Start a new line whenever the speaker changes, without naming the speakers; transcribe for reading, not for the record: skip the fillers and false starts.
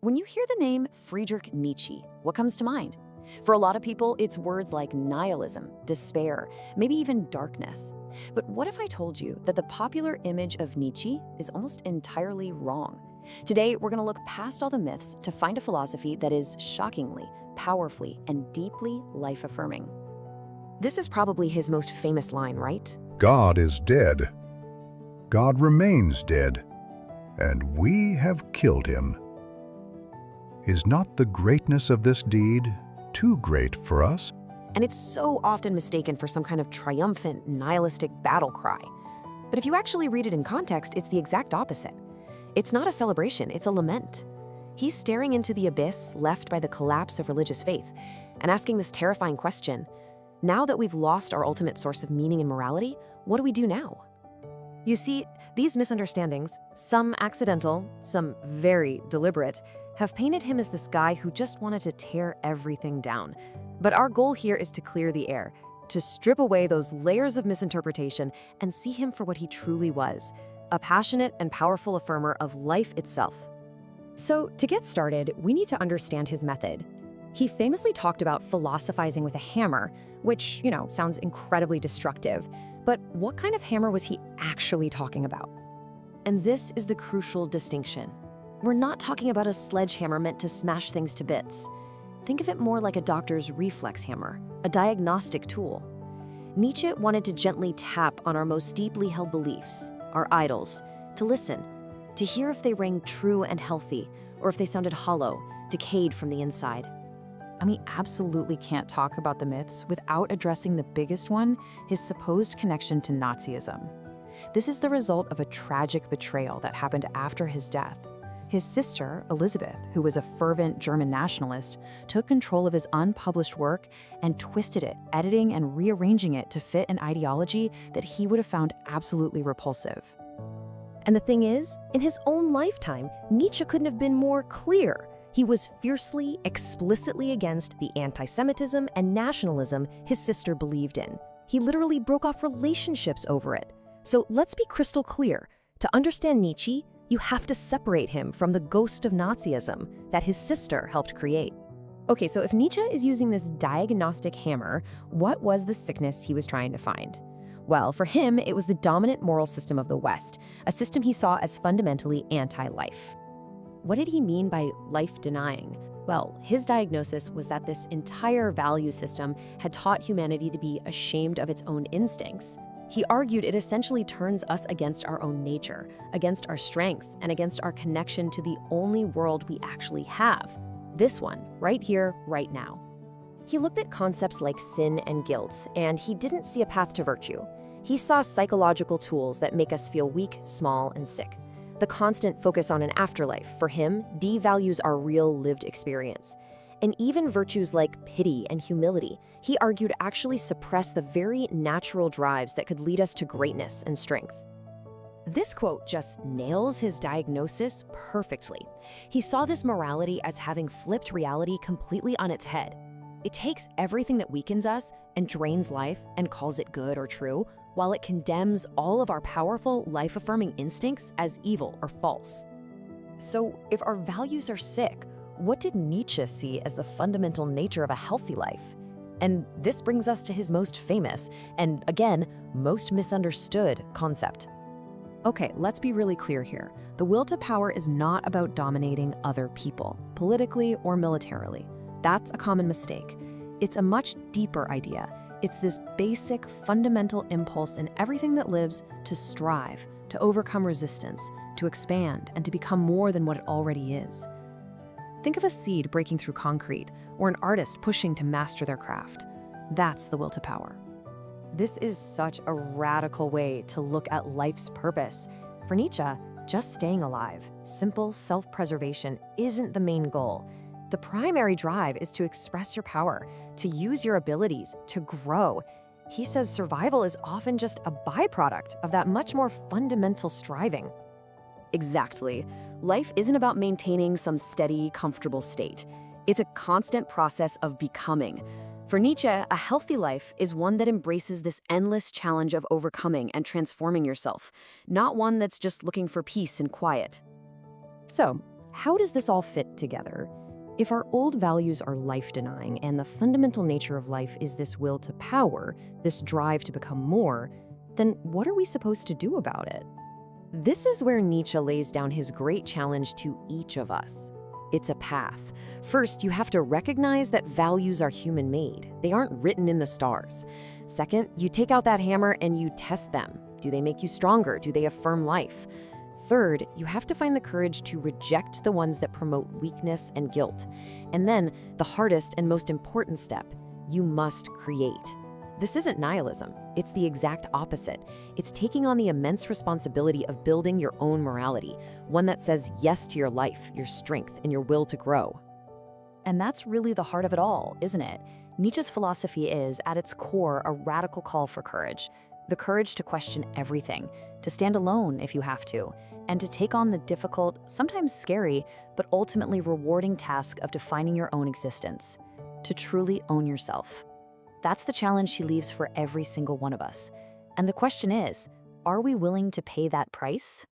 When you hear the name Friedrich Nietzsche, what comes to mind? For a lot of people, it's words like nihilism, despair, maybe even darkness. But what if I told you that the popular image of Nietzsche is almost entirely wrong? Today, we're going to look past all the myths to find a philosophy that is shockingly, powerfully, and deeply life-affirming. This is probably his most famous line, right?
God is dead. God remains dead, and we have killed him. Is not the greatness of this deed too great for us?
And it's so often mistaken for some kind of triumphant, nihilistic battle cry. But if you actually read it in context, it's the exact opposite. It's not a celebration, it's a lament. He's staring into the abyss left by the collapse of religious faith and asking this terrifying question: now that we've lost our ultimate source of meaning and morality, what do we do now? You see, these misunderstandings, some accidental, some very deliberate, have painted him as this guy who just wanted to tear everything down. But our goal here is to clear the air, to strip away those layers of misinterpretation and see him for what he truly was, a passionate and powerful affirmer of life itself. So, to get started, we need to understand his method. He famously talked about philosophizing with a hammer, which, sounds incredibly destructive. But what kind of hammer was he actually talking about? And this is the crucial distinction. We're not talking about a sledgehammer meant to smash things to bits. Think of it more like a doctor's reflex hammer, a diagnostic tool. Nietzsche wanted to gently tap on our most deeply held beliefs, our idols, to listen, to hear if they rang true and healthy, or if they sounded hollow, decayed from the inside.
And we absolutely can't talk about the myths without addressing the biggest one, his supposed connection to Nazism. This is the result of a tragic betrayal that happened after his death. His sister, Elizabeth, who was a fervent German nationalist, took control of his unpublished work and twisted it, editing and rearranging it to fit an ideology that he would have found absolutely repulsive.
And the thing is, in his own lifetime, Nietzsche couldn't have been more clear. He was fiercely, explicitly against the anti-Semitism and nationalism his sister believed in. He literally broke off relationships over it. So let's be crystal clear. To understand Nietzsche, you have to separate him from the ghost of Nazism that his sister helped create. Okay, so if Nietzsche is using this diagnostic hammer, what was the sickness he was trying to find? Well, for him, it was the dominant moral system of the West, a system he saw as fundamentally anti-life. What did he mean by life-denying? Well, his diagnosis was that this entire value system had taught humanity to be ashamed of its own instincts. He argued it essentially turns us against our own nature, against our strength, and against our connection to the only world we actually have. This one, right here, right now. He looked at concepts like sin and guilt, and he didn't see a path to virtue. He saw psychological tools that make us feel weak, small, and sick. The constant focus on an afterlife, for him, devalues our real lived experience. And even virtues like pity and humility, he argued actually suppress the very natural drives that could lead us to greatness and strength. This quote just nails his diagnosis perfectly. He saw this morality as having flipped reality completely on its head. It takes everything that weakens us and drains life and calls it good or true, while it condemns all of our powerful, life-affirming instincts as evil or false. So if our values are sick, what did Nietzsche see as the fundamental nature of a healthy life? And this brings us to his most famous, and again, most misunderstood concept. Okay, let's be really clear here. The will to power is not about dominating other people, politically or militarily. That's a common mistake. It's a much deeper idea. It's this basic, fundamental impulse in everything that lives to strive, to overcome resistance, to expand, and to become more than what it already is. Think of a seed breaking through concrete, or an artist pushing to master their craft. That's the will to power. This is such a radical way to look at life's purpose. For Nietzsche, just staying alive, simple self-preservation isn't the main goal. The primary drive is to express your power, to use your abilities, to grow. He says survival is often just a byproduct of that much more fundamental striving. Exactly. Life isn't about maintaining some steady, comfortable state. It's a constant process of becoming. For Nietzsche, a healthy life is one that embraces this endless challenge of overcoming and transforming yourself, not one that's just looking for peace and quiet. So, how does this all fit together? If our old values are life-denying and the fundamental nature of life is this will to power, this drive to become more, then what are we supposed to do about it? This is where Nietzsche lays down his great challenge to each of us. It's a path. First, you have to recognize that values are human-made. They aren't written in the stars. Second, you take out that hammer and you test them. Do they make you stronger? Do they affirm life? Third, you have to find the courage to reject the ones that promote weakness and guilt. And then, the hardest and most important step, you must create. This isn't nihilism. It's the exact opposite. It's taking on the immense responsibility of building your own morality, one that says yes to your life, your strength, and your will to grow.
And that's really the heart of it all, isn't it? Nietzsche's philosophy is, at its core, a radical call for courage. The courage to question everything, to stand alone if you have to, and to take on the difficult, sometimes scary, but ultimately rewarding task of defining your own existence, to truly own yourself. That's the challenge she leaves for every single one of us. And the question is, are we willing to pay that price?